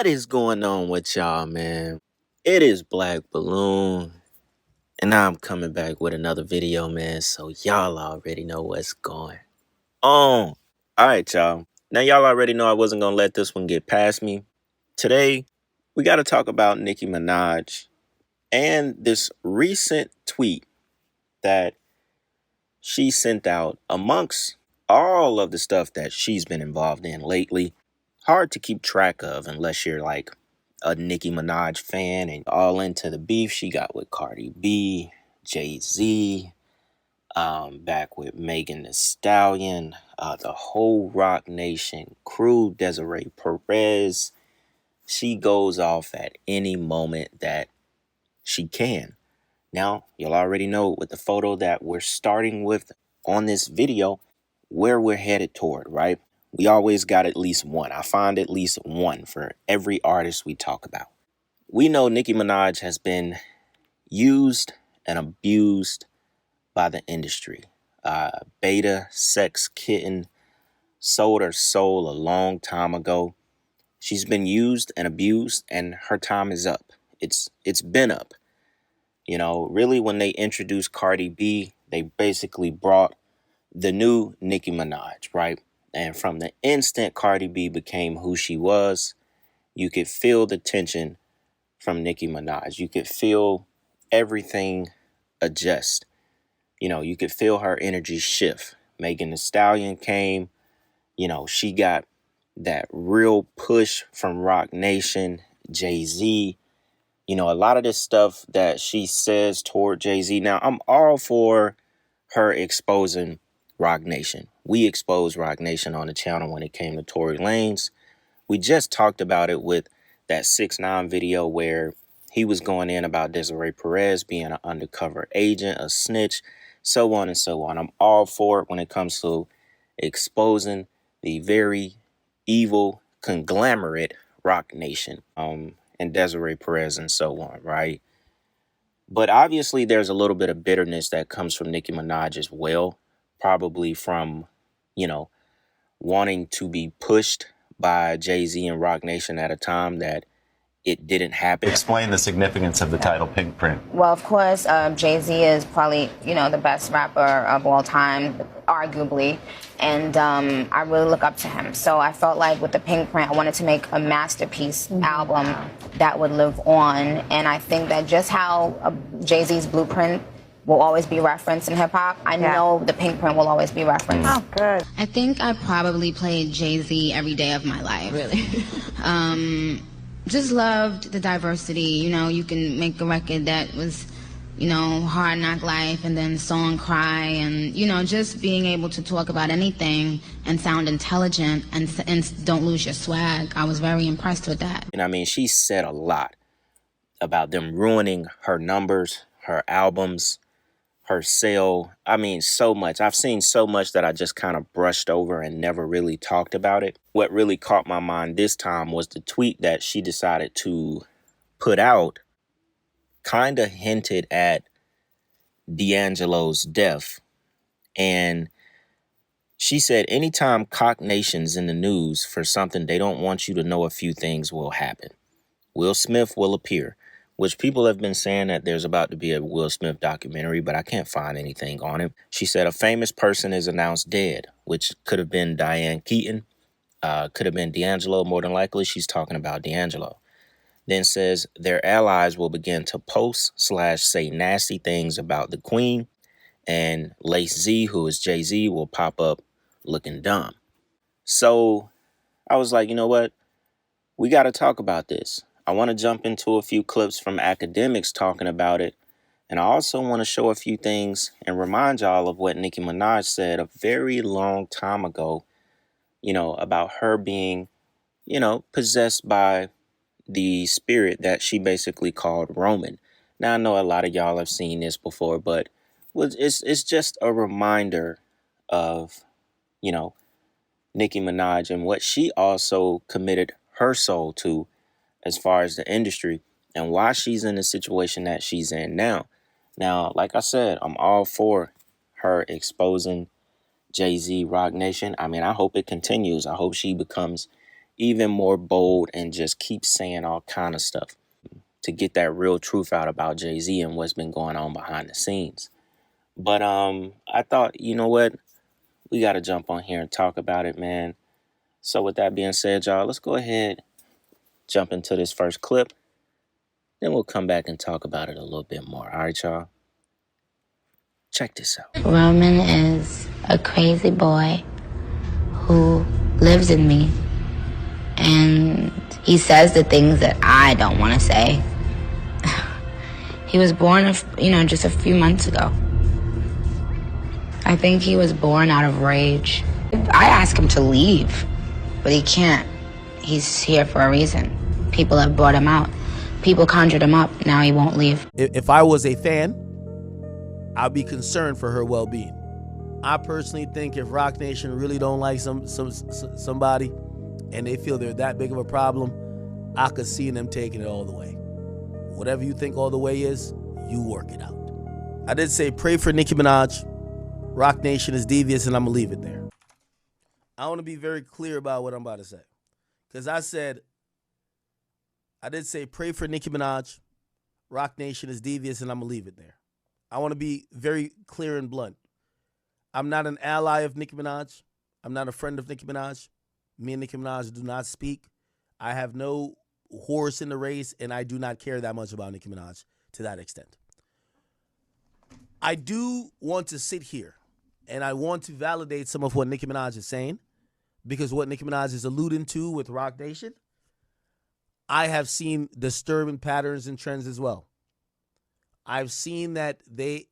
What is going on with y'all, man? It is Black Balloon, and I'm coming back with another video, man. So y'all already know what's going on. All right, y'all. Now y'all already know I wasn't gonna let this one get past me. Today, we got to talk about Nicki Minaj and this recent tweet that she sent out amongst all of the stuff that she's been involved in lately. Hard to keep track of unless you're like a Nicki Minaj fan and all into the beef she got with Cardi B, Jay-Z, back with Megan Thee Stallion, the whole Roc Nation crew, Desiree Perez. She goes off at any moment that she can. Now, you'll already know with the photo that we're starting with on this video, where we're headed toward, right? We always got at least one. I find at least one for every artist we talk about. We know Nicki Minaj has been used and abused by the industry. Beta Sex Kitten sold her soul a long time ago. She's been used and abused, and her time is up. It's been up. You know, really, when they introduced Cardi B, they basically brought the new Nicki Minaj, right? And from the instant Cardi B became who she was, you could feel the tension from Nicki Minaj. You could feel everything adjust. You know, you could feel her energy shift. Megan Thee Stallion came, you know, she got that real push from Roc Nation, Jay-Z. You know, a lot of this stuff that she says toward Jay-Z. Now, I'm all for her exposing Roc Nation. We exposed Roc Nation on the channel when it came to Tory Lanez. We just talked about it with that 6ix9ine video where he was going in about Desiree Perez being an undercover agent, a snitch, so on and so on. I'm all for it when it comes to exposing the very evil conglomerate Roc Nation. And Desiree Perez and so on, right? But obviously there's a little bit of bitterness that comes from Nicki Minaj as well, probably from, you know, wanting to be pushed by Jay-Z and Roc Nation at a time that it didn't happen. Explain the significance of the title Pink Print. Well, of course, Jay-Z is probably, the best rapper of all time, arguably. And I really look up to him. So I felt like with the Pink Print, I wanted to make a masterpiece album that would live on. And I think that just how Jay-Z's Blueprint will always be referenced in hip-hop, I know the Pink Print will always be referenced. Oh, good. I think I probably played Jay-Z every day of my life. Really? Just loved the diversity. You can make a record that was, hard knock life and then song cry and, just being able to talk about anything and sound intelligent and don't lose your swag. I was very impressed with that. And I mean, she said a lot about them ruining her numbers, her albums, her sale. I mean, so much. I've seen so much that I just kind of brushed over and never really talked about it. What really caught my mind this time was the tweet that she decided to put out, kind of hinted at D'Angelo's death. And she said, anytime Cock Nation's in the news for something they don't want you to know, a few things will happen. Will Smith will appear. Which people have been saying that there's about to be a Will Smith documentary, but I can't find anything on it. She said a famous person is announced dead, which could have been Diane Keaton, could have been D'Angelo. More than likely, she's talking about D'Angelo. Then says their allies will begin to post/say nasty things about the Queen, and Lace Z, who is Jay-Z, will pop up looking dumb. So I was like, you know what? We got to talk about this. I want to jump into a few clips from academics talking about it. And I also want to show a few things and remind y'all of what Nicki Minaj said a very long time ago, about her being, possessed by the spirit that she basically called Roman. Now, I know a lot of y'all have seen this before, but it's just a reminder of, Nicki Minaj and what she also committed her soul to as far as the industry and why she's in the situation that she's in now. Now, like I said, I'm all for her exposing Jay-Z, Roc Nation. I mean, I hope it continues. I hope she becomes even more bold and just keep saying all kind of stuff to get that real truth out about Jay-Z and what's been going on behind the scenes. But I thought, you know what? We got to jump on here and talk about it, man. So with that being said, y'all, let's go ahead, jump into this first clip. Then we'll come back and talk about it a little bit more. All right, y'all? Check this out. Roman is a crazy boy who lives in me, and he says the things that I don't want to say. He was born, just a few months ago. I think he was born out of rage. I asked him to leave, but he can't. He's here for a reason. People have brought him out. People conjured him up. Now he won't leave. If I was a fan, I'd be concerned for her well-being. I personally think if Roc Nation really don't like somebody and they feel they're that big of a problem, I could see them taking it all the way. Whatever you think all the way is, you work it out. I did say pray for Nicki Minaj. Roc Nation is devious, and I'm going to leave it there. I want to be very clear about what I'm about to say. Because I did say pray for Nicki Minaj. Roc Nation is devious, and I'm going to leave it there. I want to be very clear and blunt. I'm not an ally of Nicki Minaj. I'm not a friend of Nicki Minaj. Me and Nicki Minaj do not speak. I have no horse in the race, and I do not care that much about Nicki Minaj to that extent. I do want to sit here, and I want to validate some of what Nicki Minaj is saying, because what Nicki Minaj is alluding to with Roc Nation, I have seen disturbing patterns and trends as well. I've seen that they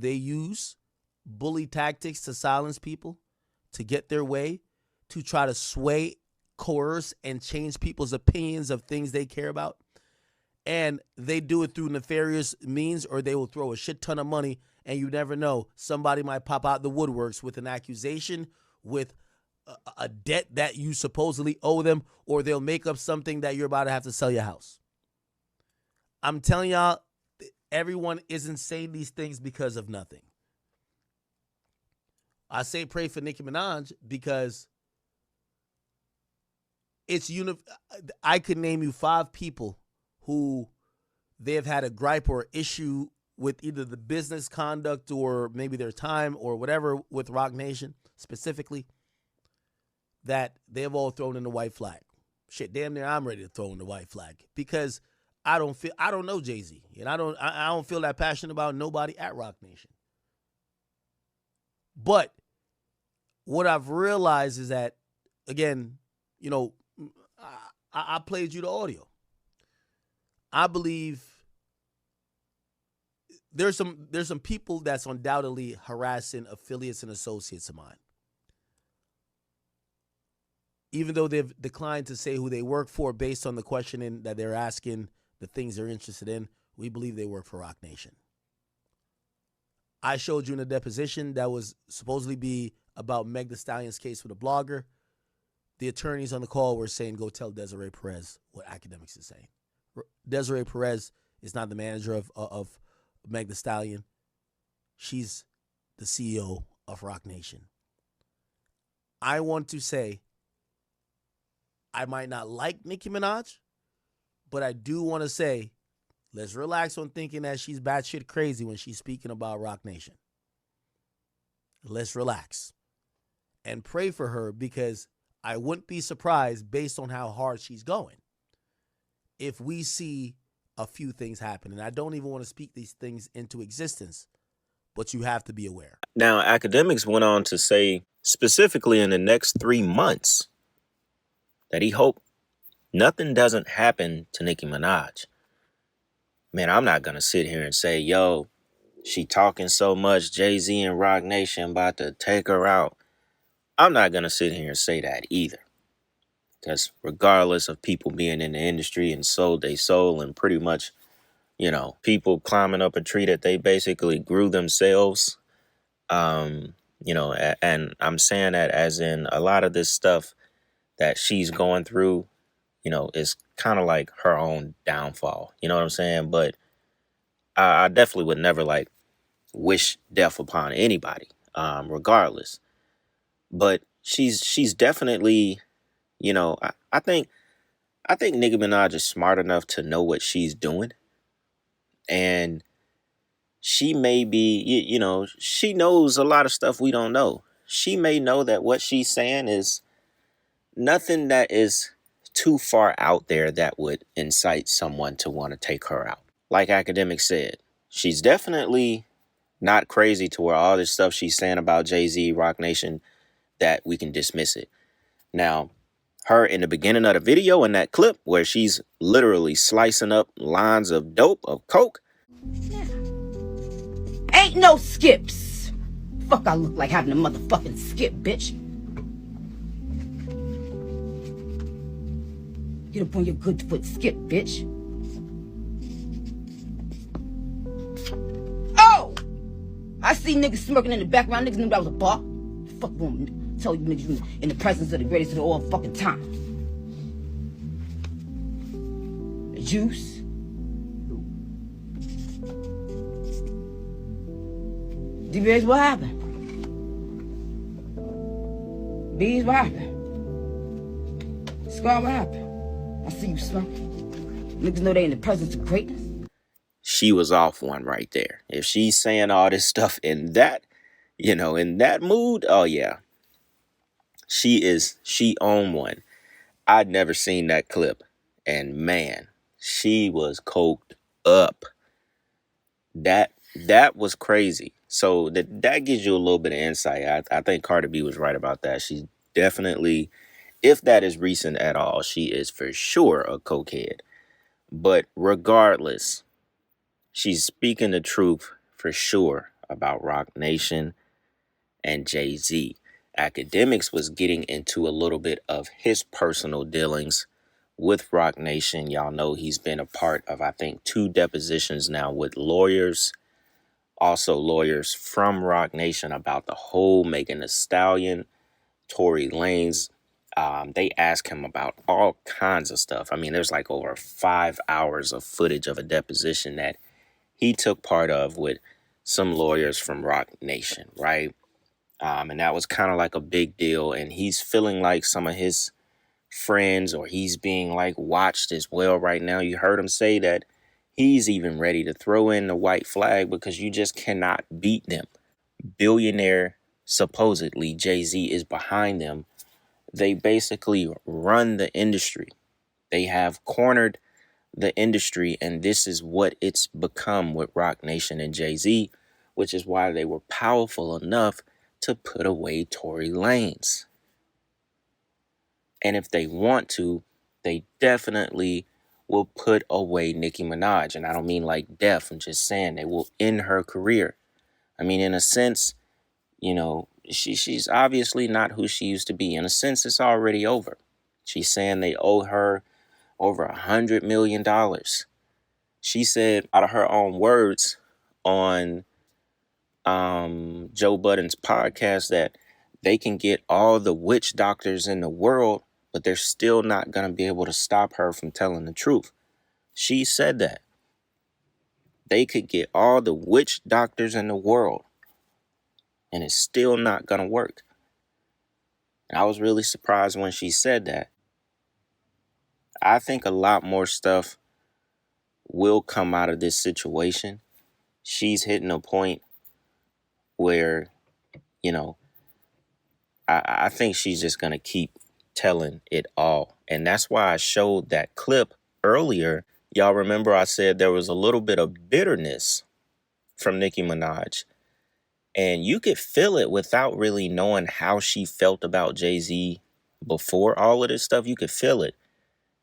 use bully tactics to silence people, to get their way, to try to sway, coerce, and change people's opinions of things they care about. And they do it through nefarious means, or they will throw a shit ton of money, and you never know. Somebody might pop out the woodworks with an accusation, with a debt that you supposedly owe them, or they'll make up something that you're about to have to sell your house. I'm telling y'all, everyone isn't saying these things because of nothing. I say pray for Nicki Minaj because I could name you 5 people who they have had a gripe or issue with either the business conduct or maybe their time or whatever with Roc Nation specifically, that they have all thrown in the white flag. Shit, damn near I'm ready to throw in the white flag because I don't know Jay-Z, and I don't feel that passionate about nobody at Roc Nation. But what I've realized is that, again, I played you the audio. I believe there's some people that's undoubtedly harassing affiliates and associates of mine. Even though they've declined to say who they work for based on the questioning that they're asking, the things they're interested in, we believe they work for Roc Nation. I showed you in a deposition that was supposedly be about Meg Thee Stallion's case with a blogger. The attorneys on the call were saying, go tell Desiree Perez what academics is saying. Desiree Perez is not the manager of Meg Thee Stallion. She's the CEO of Roc Nation. I want to say, I might not like Nicki Minaj, but I do want to say, let's relax on thinking that she's batshit crazy when she's speaking about Roc Nation. Let's relax and pray for her, because I wouldn't be surprised, based on how hard she's going, if we see a few things happen. And I don't even want to speak these things into existence, but you have to be aware. Now, academics went on to say, specifically in the next 3 months, that he hoped nothing doesn't happen to Nicki Minaj. Man, I'm not going to sit here and say, yo, she talking so much, Jay-Z and Roc Nation about to take her out. I'm not going to sit here and say that either. Because regardless of people being in the industry and sold their soul and pretty much, people climbing up a tree that they basically grew themselves, and I'm saying that as in a lot of this stuff that she's going through, is kind of like her own downfall. You know what I'm saying? But I definitely would never wish death upon anybody, regardless. But she's definitely, I think Nicki Minaj is smart enough to know what she's doing, and she may be, she knows a lot of stuff we don't know. She may know that what she's saying is nothing that is too far out there that would incite someone to want to take her out. Like Academic said, she's definitely not crazy to where all this stuff she's saying about Jay-Z, Roc Nation, that we can dismiss it. Now, her in the beginning of the video in that clip where she's literally slicing up lines of dope, of coke. Ain't no skips. Fuck, I look like having a motherfucking skip, bitch. Get up on your good foot, skip, bitch. Oh! I see niggas smirking in the background. Niggas knew that was a bar. Fuck woman. Tell you niggas you in the presence of the greatest of all fucking time. The juice. DBS, what happened? Bees, what happened? Scar, what happened? I see you smirking. Niggas know they in the presence of greatness. She was off one right there. If she's saying all this stuff in that, in that mood, oh yeah. She owned one. I'd never seen that clip. And man, she was coked up. That was crazy. So that gives you a little bit of insight. I think Cardi B was right about that. She's definitely, if that is recent at all, she is for sure a cokehead. But regardless, she's speaking the truth for sure about Roc Nation and Jay-Z. Academics was getting into a little bit of his personal dealings with Roc Nation. Y'all know he's been a part of, I think, 2 depositions now with lawyers. Also lawyers from Roc Nation about the whole Megan Thee Stallion, Tory Lanez. They ask him about all kinds of stuff. I mean, there's like over 5 hours of footage of a deposition that he took part of with some lawyers from Roc Nation, right? And that was kind of like a big deal. And he's feeling like some of his friends, or he's being like watched as well right now. You heard him say that he's even ready to throw in the white flag because you just cannot beat them. Billionaire, supposedly, Jay-Z is behind them. They basically run the industry. They have cornered the industry, and this is what it's become with Roc Nation and Jay-Z, which is why they were powerful enough to put away Tory Lanez. And if they want to, they definitely will put away Nicki Minaj. And I don't mean like death. I'm just saying they will end her career. I mean, in a sense, she's obviously not who she used to be. In a sense, it's already over. She's saying they owe her over $100 million. She said, out of her own words, on Joe Budden's podcast, that they can get all the witch doctors in the world, but they're still not going to be able to stop her from telling the truth. She said that. They could get all the witch doctors in the world, and it's still not going to work. And I was really surprised when she said that. I think a lot more stuff will come out of this situation. She's hitting a point where, I think she's just going to keep telling it all. And that's why I showed that clip earlier. Y'all remember I said there was a little bit of bitterness from Nicki Minaj. And you could feel it without really knowing how she felt about Jay-Z before all of this stuff. You could feel it.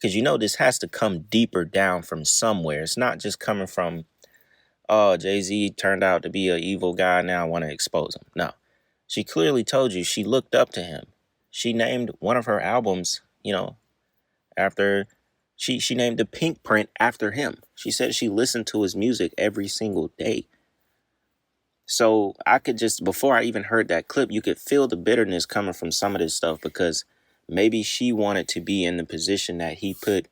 Because this has to come deeper down from somewhere. It's not just coming from, oh, Jay-Z turned out to be an evil guy, now I want to expose him. No. She clearly told you she looked up to him. She named one of her albums, after she named the Pink Print after him. She said she listened to his music every single day. So I could just, before I even heard that clip, you could feel the bitterness coming from some of this stuff, because maybe she wanted to be in the position that he put,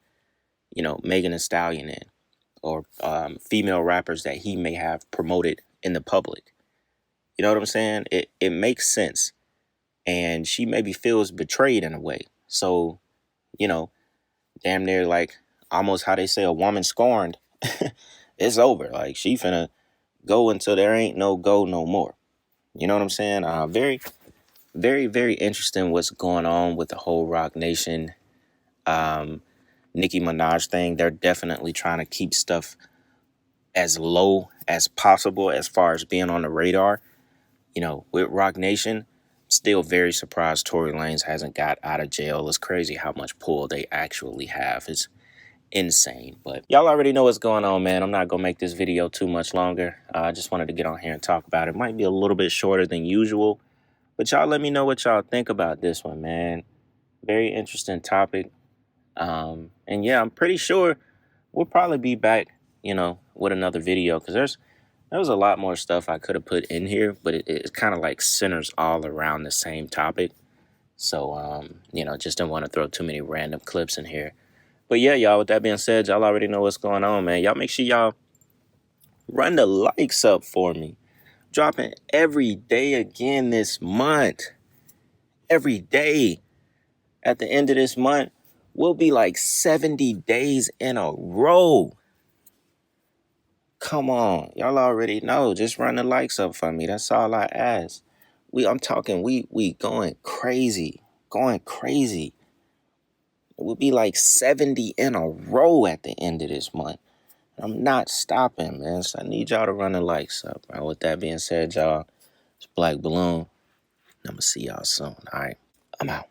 Megan Thee Stallion in, or female rappers that he may have promoted in the public. You know what I'm saying? It makes sense. And she maybe feels betrayed in a way. So you know, damn near like almost how they say a woman scorned. It's over. Like she finna go until there ain't no go no more. You know what I'm saying? Very, very, very interesting what's going on with the whole Roc Nation, Nicki Minaj thing. They're definitely trying to keep stuff as low as possible as far as being on the radar. You know, with Roc Nation, still very surprised Tory Lanez hasn't got out of jail. It's crazy how much pull they actually have. It's insane. But y'all already know what's going on, man. I'm not gonna make this video too much longer. I just wanted to get on here and talk about it. Might be a little bit shorter than usual, but y'all let me know what y'all think about this one, man. Very interesting topic. And yeah, I'm pretty sure we'll probably be back, you know, with another video, because there was a lot more stuff I could have put in here, but it kind of like centers all around the same topic. So, you know, just didn't want to throw too many random clips in here. But yeah, y'all, with that being said, y'all already know what's going on, man. Y'all make sure y'all run the likes up for me. Dropping every day again this month. Every day. At the end of this month, we'll be like 70 days in a row. Come on. Y'all already know. Just run the likes up for me. That's all I ask. I'm talking, we going crazy. Going crazy. We'll be like 70 in a row at the end of this month. I'm not stopping, man. So I need y'all to run the likes up. All right, with that being said, y'all, it's Black Balloon. I'm going to see y'all soon. All right, I'm out.